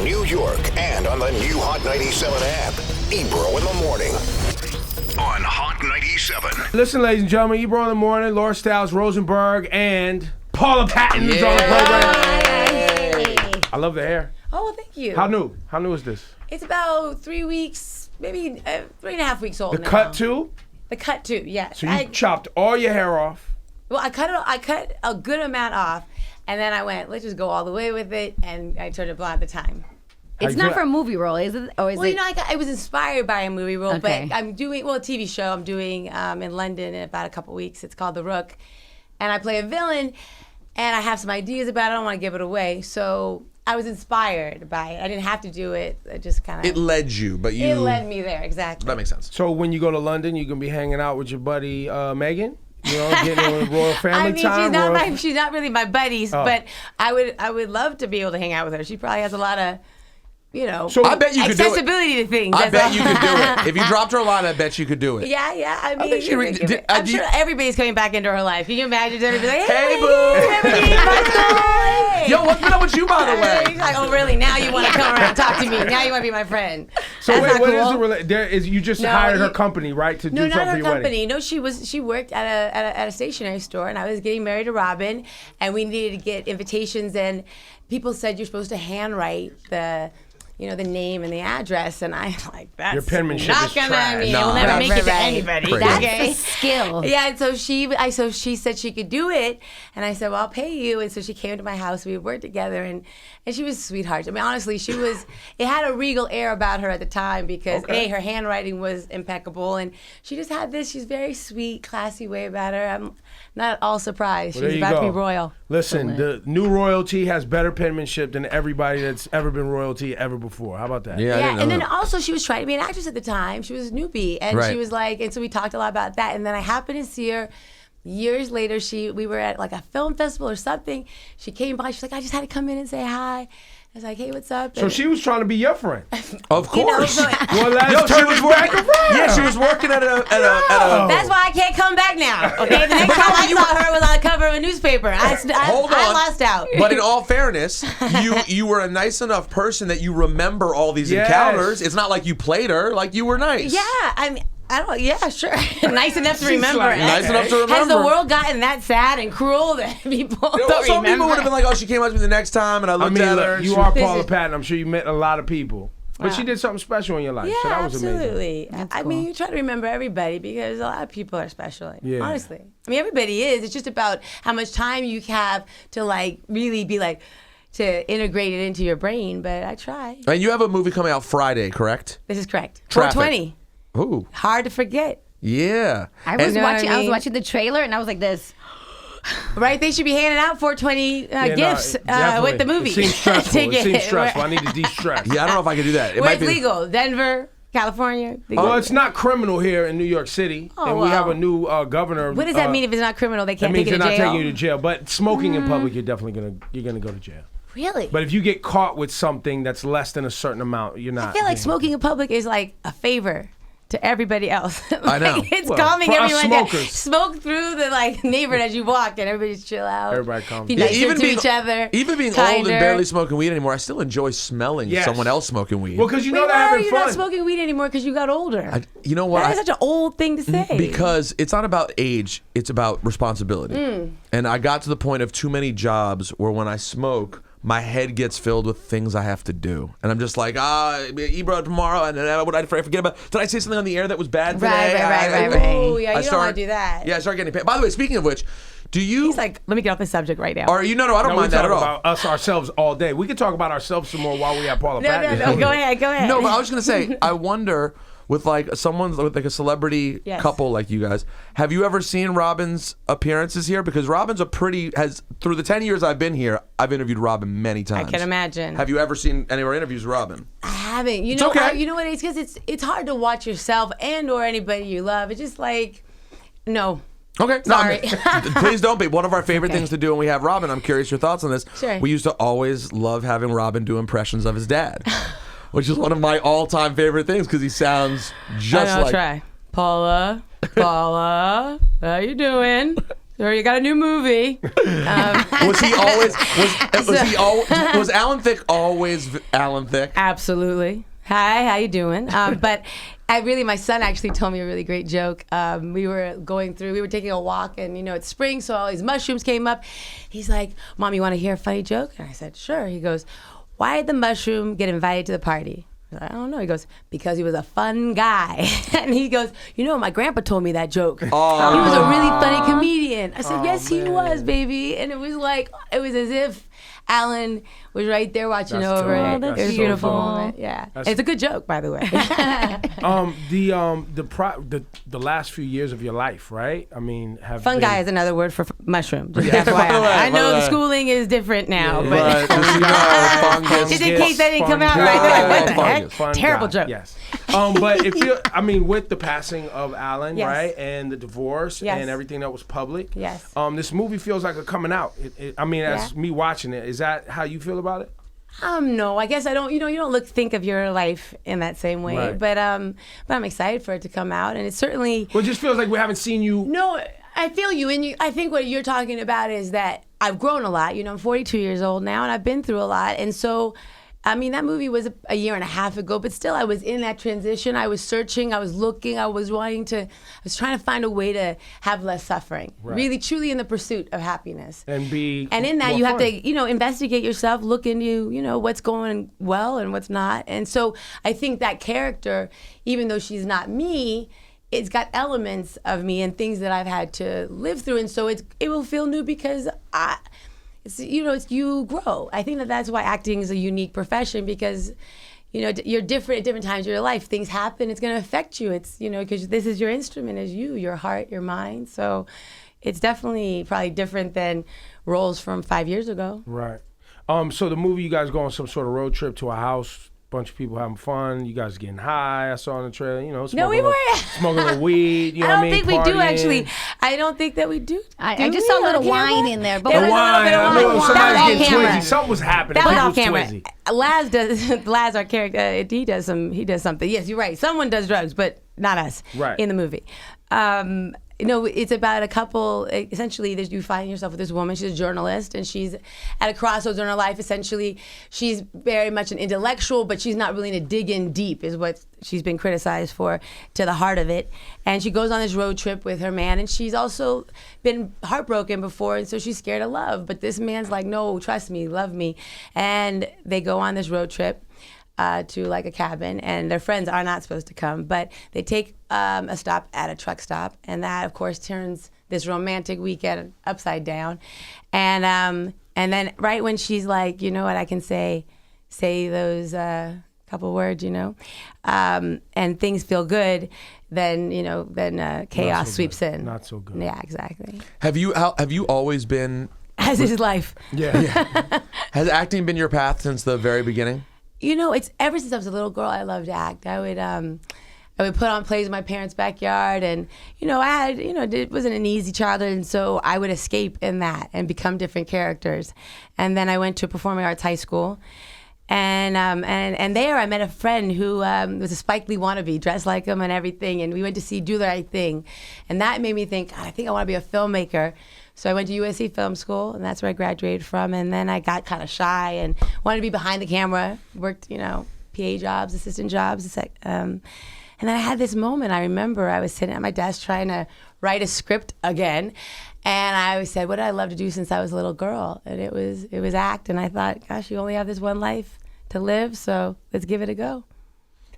New York and on the new Hot 97 app. Ebro in the morning on Hot 97. Listen, ladies and gentlemen, Ebro in the morning, Laura Stiles, Rosenberg, and Paula Patton is on the program. I love the hair. Oh, well, thank you. How new? How new is this? It's about 3 weeks, maybe 3.5 weeks old The now. cut too? The cut too, yes. So you chopped all your hair off. Well, I cut a good amount off, and then I went, let's just go all the way with it, and I turned it blonde at the time. It's not for a movie role, is it? Or is Well, it? you know, I was inspired by a movie role, Okay. but I'm doing, a TV show I'm doing in London in about a couple weeks. It's called The Rook, and I play a villain, and I have some ideas about it. I don't want to give it away, so I was inspired by it. I didn't have to do it. It just kind of... It led you, but you... It led me there, exactly. That makes sense. So when you go to London, you can be hanging out with your buddy Meghan? You know, getting royal family time? She's not really my buddies, but I would love to be able to hang out with her. She probably has a lot of... So I bet you could do it. Accessibility to things. I bet you could do it. If you dropped her a line, I bet you could do it. Yeah. I mean, think I'm sure everybody's coming back into her life. Can you imagine everybody like, Hey, hey, boo. Hey. Yo, what's been up with you, by the way? He's like, oh, really? Now you want to come around and talk to me? Now you want to be my friend? So That's wait, not what cool. is the you just No, hired her company, right, to do No, something not for her your company. wedding? No, she worked at a stationery store, and I was getting married to Robin, and we needed to get invitations, and people said you're supposed to handwrite the name and the address, and I'm like, that's Your penmanship not is gonna trash. mean No, we'll never that's make it to right. anybody. Crazy. That's Okay? a skill. Yeah, and so she said she could do it, and I said, well, I'll pay you. And so she came to my house. We worked together, and she was a sweetheart. I mean, honestly, it had a regal air about her at the time because her handwriting was impeccable, and she just had she's very sweet, classy way about her. I'm not at all surprised. Well, She's there you about to go. be royal. Listen, the new royalty has better penmanship than everybody that's ever been royalty ever before. How about that? Yeah, I didn't know and then that. also she was trying to be an actress at the time. She was a newbie, and Right. she was like, and so we talked a lot about that. And then I happened to see her years later. We were at like a film festival or something. She came by. She's like, I just had to come in and say hi. I was like, hey, what's up? So she was trying to be your friend. Of course. Well, let's turn this back around. Yeah, she was working at a That's why I can't come back now. Okay, the next time I saw her was on the cover of a newspaper. Hold on. I lost out. But in all fairness, you were a nice enough person that you remember all these Yes. encounters. It's not like you played her. Like, you were nice. Yeah, I mean, I don't. Yeah, sure. Nice enough to She's remember. like, Nice enough to remember. Has the world gotten that sad and cruel that people don't Some remember? people would have been like, oh, she came up to me the next time, and I I looked mean, at look, her. you are Paula Patton. I'm sure you met a lot of people. But Wow. she did something special in your life. Yeah, so that was amazing. absolutely. I mean, you try to remember everybody because a lot of people are special. Yeah. Honestly, I mean, everybody is. It's just about how much time you have to really be to integrate it into your brain. But I try. And you have a movie coming out Friday, correct? This is correct. Traffic. 420. Ooh, Hard to forget. yeah. I was know what I watching. I was mean? watching the trailer, and I was like this. Right? They should be handing out 420 gifts definitely. with the movie. It seems stressful. It Ticket. seems stressful. I need to de-stress. Yeah, I don't know if I could do that. It Where might it's be legal. Denver, California. Well, it's not criminal here in New York City, and we have a new governor. What does that mean if it's not criminal? They That can't means take you they're to not jail? taking you to jail. But smoking in public, you're gonna go to jail. Really? But if you get caught with something that's less than a certain amount, you're not. I feel like smoking in public is like a favor to everybody else. I know. Like, it's Well, calming for us everyone down. smokers. Smoke through the neighborhood as you walk, and everybody's chill out. Everybody calm Be down. nicer to each other. Even being old kinder. and barely smoking weed anymore, I still enjoy smelling Yes. someone else smoking weed. Well, because you Wait, know they're why are having you fun. not smoking weed anymore? Because you got older. You know what? That is such an old thing to say. Because it's not about age, it's about responsibility. And I got to the point of too many jobs where when I smoke, my head gets filled with things I have to do. And I'm just like, Ebro tomorrow, and then what I forget about. Did I say something on the air that was bad today? Right. Oh, yeah, you don't want to do that. Yeah, I start getting paid. By the way, speaking of which, do you... He's like, let me get off the subject right now. Are you? No, I don't No, we mind that talk at all. about us ourselves all day. We could talk about ourselves some more while we have Paula no, Patton. go ahead. No, but I was going to say, I wonder... With someone with a celebrity Yes. couple like you guys, have you ever seen Robin's appearances here? Because Robin's through the 10 years I've been here, I've interviewed Robin many times. I can imagine. Have you ever seen any of our interviews with Robin? I haven't. You It's know, okay. you know what? It's because it's hard to watch yourself and or anybody you love. It's just like, no. Okay, Sorry. Please don't be. One of our favorite things to do when we have Robin, I'm curious your thoughts on this. Sure. We used to always love having Robin do impressions of his dad. Which is one of my all-time favorite things because he sounds just I'll like... try. Paula, how you doing? Or you got a new movie. Was he always was Alan Thicke always Alan Thicke? Absolutely. Hi, how you doing? But my son actually told me a really great joke. We were taking a walk, and it's spring, so all these mushrooms came up. He's like, "Mom, you want to hear a funny joke?" And I said, "Sure." He goes, "Why did the mushroom get invited to the party?" I don't know. He goes, "Because he was a fun guy." And he goes, "My grandpa told me that joke. He was a really funny comedian." I said, "Yes, he was, baby." And it was as if Alan was right there watching over it. That's It was a so beautiful cool. moment. Yeah, it's a good joke, by the way. The last few years of your life, right? I mean, have Fun been, guy is another word for mushroom. Just Yeah. FYI. By the way, I know by the the way. schooling is different now, but Right, just, fungus. just in case that didn't come out Fungus. right, they're like, "What the Fungus. heck?" Fun Terrible guy, joke. Yes. But with the passing of Alan, Yes. right, and the divorce Yes. and everything that was public, Yes. This movie feels like a coming out. As me watching it, is that how you feel about it? No, I guess I don't. You don't think of your life in that same way, Right. but I'm excited for it to come out, and it certainly. Well, it just feels like we haven't seen you. No, I feel you, and I think what you're talking about is that I've grown a lot. I'm 42 years old now, and I've been through a lot, and so. That movie was a year and a half ago, but still I was in that transition. I was searching, I was looking, I was trying to find a way to have less suffering. Right. Really, truly in the pursuit of happiness. And in that more you have fun. to, investigate yourself, look into, what's going well and what's not. And so I think that character, even though she's not me, it's got elements of me and things that I've had to live through. And so it will feel new because you grow. I think that's why acting is a unique profession because, you're different at different times of your life. Things happen. It's going to affect you. It's, because this is your instrument, is your heart, your mind. So it's definitely probably different than roles from 5 years ago. Right. So the movie, you guys go on some sort of road trip to a house. Bunch of people having fun. You guys getting high. I saw on the trailer. Smoking we weren't. Smoking a little weed. You know I don't what I mean? think we do Partying. actually. I don't think that we do. I Do just we saw a on little camera? wine in there, but There The was a little wine. bit of I wine. know That somebody was was getting off camera. twizzy. Something was happening. That was People off camera. twizzy. Laz, our character, he does something. Yes, you're right. Someone does drugs, but not us. Right. In the movie. It's about a couple. Essentially, you find yourself with this woman. She's a journalist, and she's at a crossroads in her life. Essentially, she's very much an intellectual, but she's not willing to dig in deep, is what she's been criticized for, to the heart of it. And she goes on this road trip with her man, and she's also been heartbroken before, and so she's scared of love. But this man's like, "No, trust me, love me," and they go on this road trip. To like a cabin, and their friends are not supposed to come, but they take a stop at a truck stop, and that of course turns this romantic weekend upside down. And then right when she's like, "You know what, I can say those couple words, and things feel good," then chaos sweeps in. Not so good. Yeah, exactly. Have you always been? As is life. Yeah. Has acting been your path since the very beginning? It's ever since I was a little girl, I loved to act. I would put on plays in my parents' backyard, and it wasn't an easy childhood, and so I would escape in that and become different characters. And then I went to performing arts high school, and there I met a friend who was a Spike Lee wannabe, dressed like him and everything, and we went to see Do the Right Thing, and that made me think, God, I think I want to be a filmmaker. So I went to USC Film School, and that's where I graduated from. And then I got kind of shy and wanted to be behind the camera, worked, PA jobs, assistant jobs. And then I had this moment. I remember I was sitting at my desk trying to write a script again. And I said, what did I love to do since I was a little girl? And it was act. And I thought, gosh, you only have this one life to live, so let's give it a go.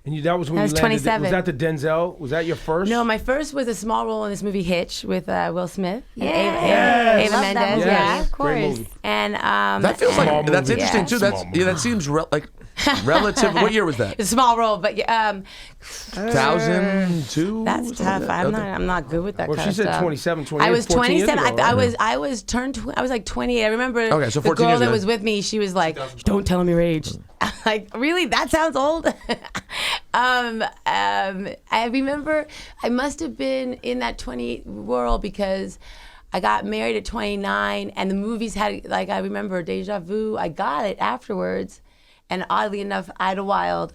And that was when I you was landed. 27. Was that the Denzel? Was that your first? No, my first was a small role in this movie Hitch with Will Smith. Yeah. Ava Love Mendes. that movie. Yeah. Of course. Great movie. And That feels Small like that's movie. interesting Yeah. too. Small movie. That seems like relative. What year was that? It's a small role, but 2002. that's tough. I'm not good with that Well, kind she of said stuff. 27, 28, I was 14 years 27. ago, I right? was like 28. I remember Okay, so the 14 girl years that ago. was with me. She was like, "Don't tell him your age." I'm like, really? That sounds old. I remember I must have been in that 28 world because I got married at 29, and the movies had, like, I remember Deja Vu. I got it afterwards, and oddly enough, Idlewild,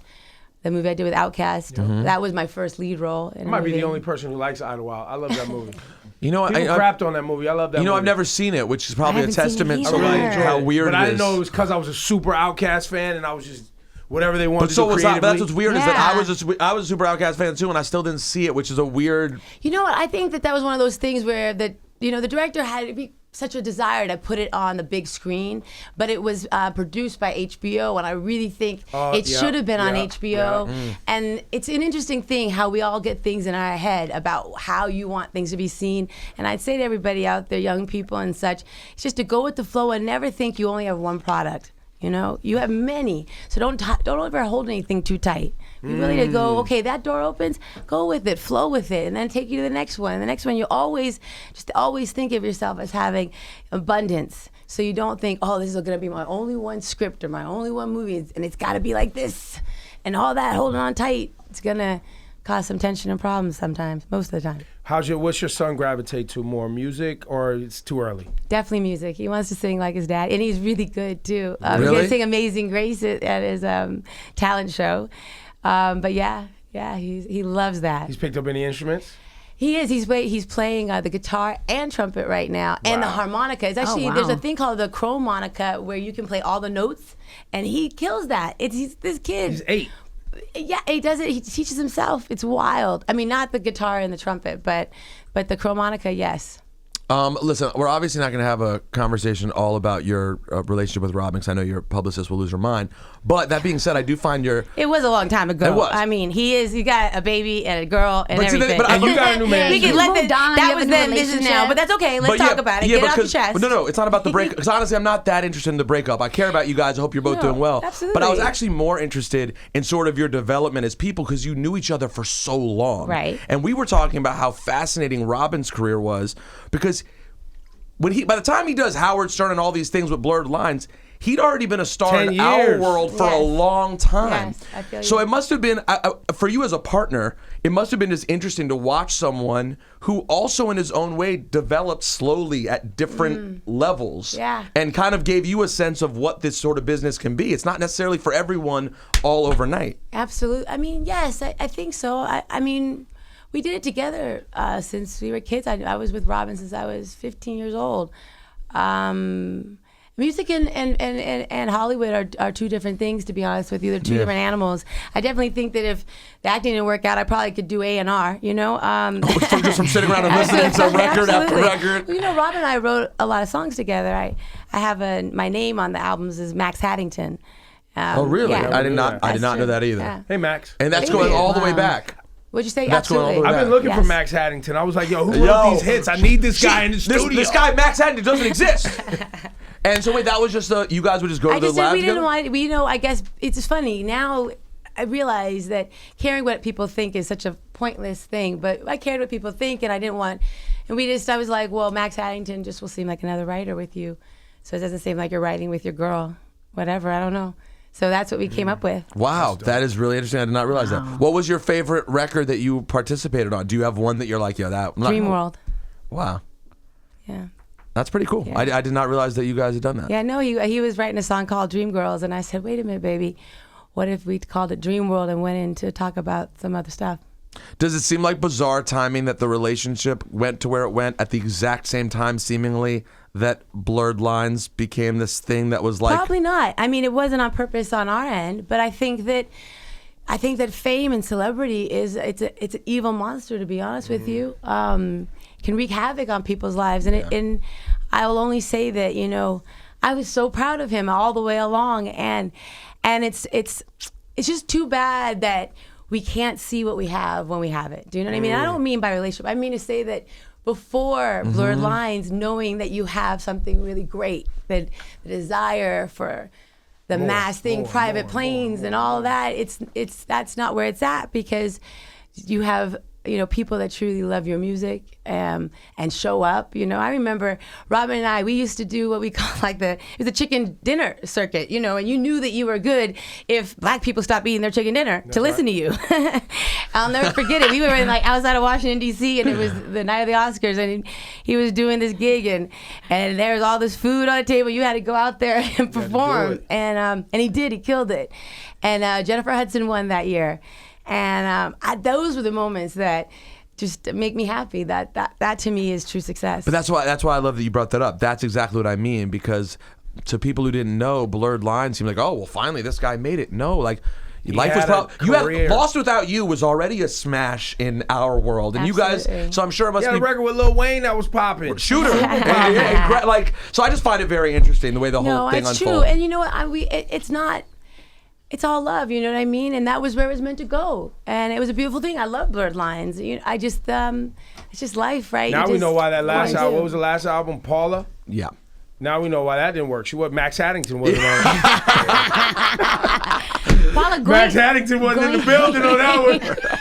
the movie I did with Outkast, that was my first lead role. In I might be the movie. only person who likes Idlewild. I love that movie. You know, People crapped on that movie. I love that. You know, movie. I've never seen it, which is probably a haven't seen it testament to either. I really like enjoyed how it. weird But it I is. didn't know it was because I was a super Outkast fan and I was just whatever they wanted But to so do was I. creatively. But that's what's weird is that Yeah. I was a super Outkast fan too, and I still didn't see it, which is a weird. You know what? I think that was one of those things where the director had such a desire to put it on the big screen, but it was produced by HBO, and I really think it should have been on HBO. Yeah. And it's an interesting thing how we all get things in our head about how you want things to be seen. And I'd say to everybody out there, young people and such, it's just to go with the flow and never think you only have one product. You know, you have many, so don't ever hold anything too tight. You really to go, okay, that door opens, go with it, flow with it, and then take you to the next one. And the next one, you always think of yourself as having abundance. So you don't think, oh, this is going to be my only one script or my only one movie, and it's got to be like this, and all that holding on tight. It's gonna cause some tension and problems sometimes, most of the time. What's your son gravitate to more, music or it's too early? Definitely music. He wants to sing like his dad, and he's really good too. He's Really? gonna sing "Amazing Grace" at his talent show. But yeah, he loves that. He's picked up any instruments? He is. He's playing the guitar and trumpet right now, and the harmonica. It's actually wow. there's a thing called the chromonica where you can play all the notes, and he kills that. He's this kid. He's 8. Yeah, he does it. He teaches himself. It's wild. I mean, not the guitar and the trumpet, but the chromonica, yes. Listen, we're obviously not going to have a conversation all about your relationship with Robin, because I know your publicist will lose her mind. But that being said, I do find your. It was a long time ago. It was. I mean, he got a baby and a girl and But see, everything. but you got a new man. We can You let moved on, you that have was a new then. This is now. relationship. But that's okay. Let's talk about it. Get it off your chest. No, it's not about the break. Because honestly, I'm not that interested in the breakup. I care about you guys. I hope you're both No, doing well. absolutely. But I was actually more interested in sort of your development as people, because you knew each other for so long. Right. And we were talking about how fascinating Robin's career was, because by the time he does Howard Stern and all these things with Blurred Lines, he'd already been a star 10 in our years. world for a Yes. long time. Yes, I feel so you. it must have been, for you as a partner, it must have been just interesting to watch someone who also in his own way developed slowly at different levels. Yeah. And kind of gave you a sense of what this sort of business can be. It's not necessarily for everyone all overnight. Absolutely. I mean, yes, I think so. I mean, we did it together since we were kids. I was with Robin since I was 15 years old. Music and Hollywood are two different things, to be honest with you. They're two different animals. I definitely think that if the acting didn't work out, I probably could do A&R, you know? just from sitting around and listening to record after Absolutely. record. Well, you know, Robin and I wrote a lot of songs together. I have my name on the albums is Max Haddington. Oh, really? Yeah. I did not That's know true. that either. Yeah. Hey, Max. And that's Thank going you. all the way Wow. back. What'd you say? That's going all the Absolutely. way I've back. been looking for Yes. Max Haddington. I was like, yo, who Yo. wrote these hits? I need this guy in the studio. This guy, Max Haddington, doesn't exist. And so wait, that was just you guys would just go to I the just said lab we didn't together? want. I guess it's funny now. I realize that caring what people think is such a pointless thing, but I cared what people think, and I didn't want. And I was like, well, Max Haddington just will seem like another writer with you, so it doesn't seem like you're writing with your girl, whatever. I don't know. So that's what we came up with. Wow, that is really interesting. I did not realize that. What was your favorite record that you participated on? Do you have one that you're like, yo, that? Dream World. Wow, Yeah. that's pretty cool. Yeah. I did not realize that you guys had done that. Yeah. No, he was writing a song called Dream Girls, and I said, wait a minute, baby, what if we called it Dream World and went in to talk about some other stuff? Does it seem like bizarre timing that the relationship went to where it went at the exact same time, seemingly, that Blurred Lines became this thing that was like? Probably not. I mean, it wasn't on purpose on our end, but I think that fame and celebrity it's an evil monster, to be honest with you. Can wreak havoc on people's lives, and I will only say that, you know, I was so proud of him all the way along, and it's just too bad that we can't see what we have when we have it. Do you know what I mean? I don't mean by relationship. I mean to say that before Blurred Lines, knowing that you have something really great, that the desire for the mass thing, private planes and all that, that's not where it's at, because you have, you know, people that truly love your music and show up. You know, I remember Robin and I, we used to do what we call like it was a chicken dinner circuit, you know, and you knew that you were good if black people stopped eating their chicken dinner to listen to you. I'll never forget it. We were in like outside of Washington, D.C., and it was the night of the Oscars, and he was doing this gig, and there was all this food on the table. You had to go out there and perform. And he did. He killed it. And Jennifer Hudson won that year. And those were the moments that just make me happy. That to me is true success. But that's why I love that you brought that up. That's exactly what I mean, because to people who didn't know, Blurred Lines seemed like, oh, well, finally this guy made it. No, like life was Lost Without You was already a smash in our world, and Absolutely. you guys. So I'm sure it must You be had a record with Lil Wayne that was popping. Shooter. Like, so I just find it very interesting the way the whole thing it's unfolded. true. And you know what? It's not. It's all love, you know what I mean? And that was where it was meant to go. And it was a beautiful thing. I love Blurred Lines. I just, it's just life, right? Now we know why that last album, what was the last album, Paula? Yeah. Now we know why that didn't work. She was Max Haddington wasn't on. Paula, Max Haddington wasn't in the building on that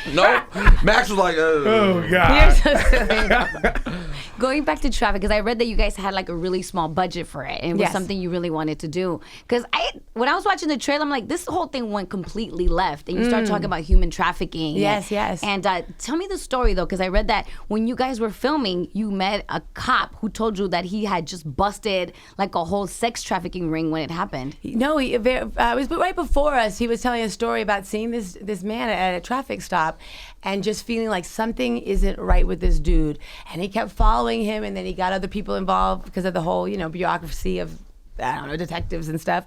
one. No, Max was like, Oh You're God. so silly. Going back to Traffik, because I read that you guys had like a really small budget for it, and it was Yes. something you really wanted to do. Because when I was watching the trailer, I'm like, this whole thing went completely left, and you start talking about human trafficking. Yes, yes. And tell me the story though, because I read that when you guys were filming, you met a cop who told you that he had just busted like a whole sex trafficking ring when it happened. No, it was right before us. He was telling a story about seeing this man at a traffic stop and just feeling like something isn't right with this dude. And he kept following him, and then he got other people involved because of the whole, bureaucracy of, I don't know, detectives and stuff.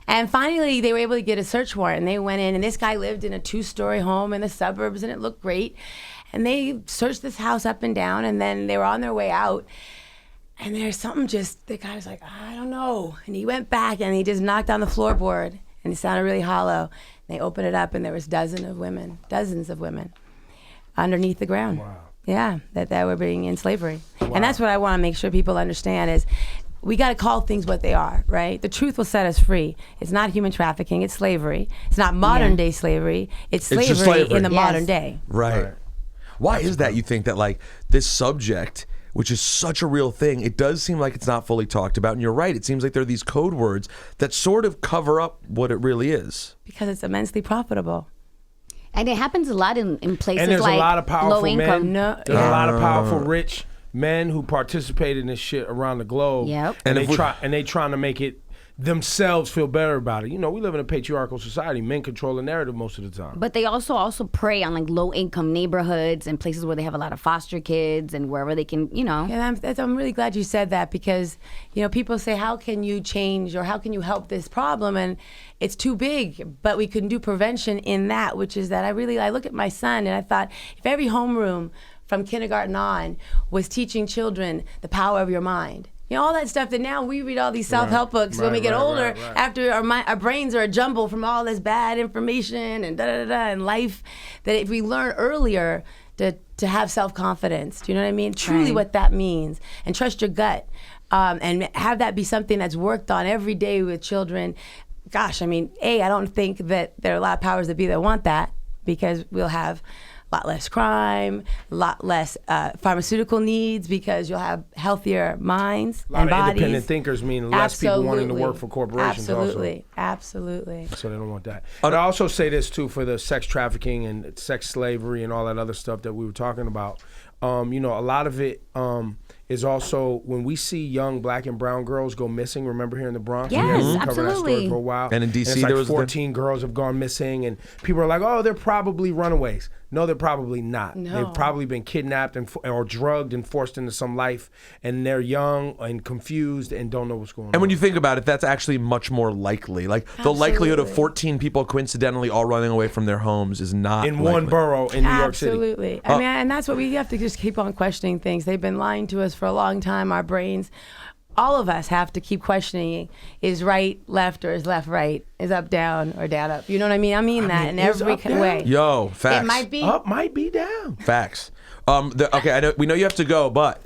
And finally, they were able to get a search warrant, and they went in, and this guy lived in a 2-story home in the suburbs, and it looked great. And they searched this house up and down, and then they were on their way out. And there's something the guy was like, I don't know. And he went back and he just knocked on the floorboard and it sounded really hollow. And they opened it up and there was dozens of women underneath the ground. Wow. Yeah, that were being in slavery. Wow. And that's what I want to make sure people understand is we got to call things what they are, right? The truth will set us free. It's not human trafficking, it's slavery. It's not modern day slavery. It's just slavery slavery. in the Yes. modern day. right. Why is that? You think that like this subject, which is such a real thing, it does seem like it's not fully talked about. And you're right. It seems like there are these code words that sort of cover up what it really is. Because it's immensely profitable. And it happens a lot in places And there's like a lot of powerful low income. men. There's a lot of powerful, rich men who participate in this shit around the globe. Yep. And And they trying to make it themselves feel better about it. We live in a patriarchal society. Men control the narrative most of the time. But they also prey on like low income neighborhoods and places where they have a lot of foster kids and wherever they can, And I'm really glad you said that because, people say, how can you change or how can you help this problem? And it's too big, but we can do prevention in that, which is that I look at my son and I thought if every homeroom from kindergarten on was teaching children the power of your mind. All that stuff that now we read all these self-help books when we get older after our brains are a jumble from all this bad information and da-da-da-da in life, that if we learn earlier to have self-confidence, do you know what I mean? Truly what that means. And trust your gut. And have that be something that's worked on every day with children. Gosh, I don't think that there are a lot of powers that be that want that because we'll have a lot less crime, a lot less pharmaceutical needs because you'll have healthier minds A lot and of bodies. independent thinkers mean less people wanting to work for corporations Absolutely. So they don't want that. But I also say this too for the sex trafficking and sex slavery and all that other stuff that we were talking about. A lot of it is also when we see young black and brown girls go missing. Remember here in the Bronx? Yes, we covered that story absolutely. for a while. And in DC it's like there was 14 girls have gone missing, and people are like, "Oh, they're probably runaways." No, they're probably not. No. They've probably been kidnapped or drugged and forced into some life, and they're young and confused and don't know what's going on. And when you think about it, that's actually much more likely. Like the likelihood of 14 people coincidentally all running away from their homes is not in likely. one borough in New York City. Absolutely. And that's what we have to just keep on questioning things. They've been lying to us for a long time. Our brains, all of us have to keep questioning, is right left or is left right? Is up down or down up? You know what I mean? I mean that in is every up down? way. Yo, facts. It might be. Up might be down. Facts. Okay, we know you have to go, but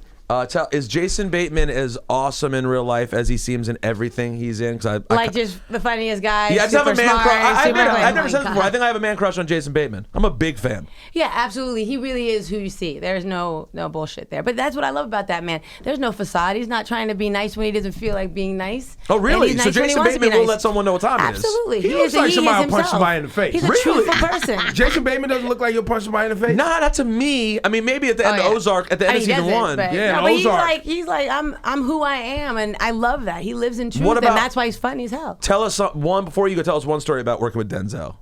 is Jason Bateman as awesome in real life as he seems in everything he's in? Just the funniest guy. Yeah, I just have a super man smart, crush. I've super- never said this before. I think I have a man crush on Jason Bateman. I'm a big fan. Yeah, absolutely. He really is who you see. There's no bullshit there. But that's what I love about that man. There's no facade. He's not trying to be nice when he doesn't feel like being nice. Oh, really? And he's So nice when he Jason wants to be Bateman will nice. let someone know what time it is? Absolutely. He looks like somebody will punch himself. somebody in the face. He's a Really? truthful person. Jason Bateman doesn't look like he'll punch somebody in the face. Nah, not to me. I mean, maybe at the end of Ozark, at the end of season one. But, Yeah, no, but Ozark. he's like I'm who I am, and I love that. He lives in truth, What about- and that's why he's funny as hell. Tell us one before you go. Tell us one story about working with Denzel.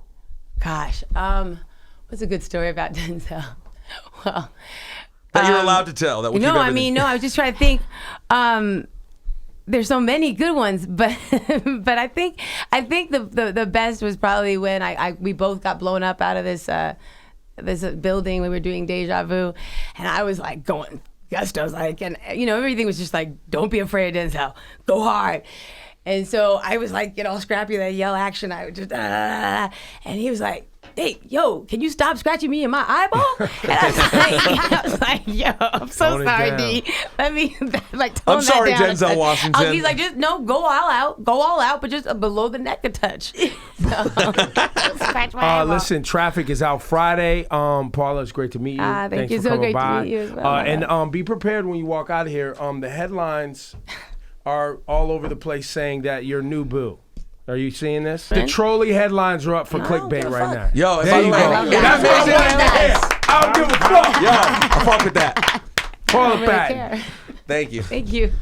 Gosh, what's a good story about Denzel? Well, that you're allowed to tell. That will keep no, I everything- mean, no. I was just trying to think. There's so many good ones, but but I think the best was probably when we both got blown up out of this building. We were doing Deja Vu, and I was like going gustos, like, and everything was just like, don't be afraid, Denzel, go hard. And so I was like, get all scrappy, that yell action. I would just, and he was like, hey, yo, can you stop scratching me in my eyeball? And I was like, yo, I'm so Tone it sorry, down. D. Let me, like, tone I'm sorry, that down. Denzel Washington. He's like, just, no, go all out, but just below the neck a touch. So, scratch my eyeball. Listen, Traffik is out Friday. Paula, it's great to meet you. Thank Thanks you. for So coming great to by. meet you as well. And be prepared when you walk out of here. The headlines are all over the place saying that you're new boo. Are you seeing this? The trolley headlines are up for clickbait right now. Yo, There you go. that's That's what I'm that. saying. I don't give a fuck. Yo, I fuck with that. Paula I don't really Patton. care. Thank you. Thank you.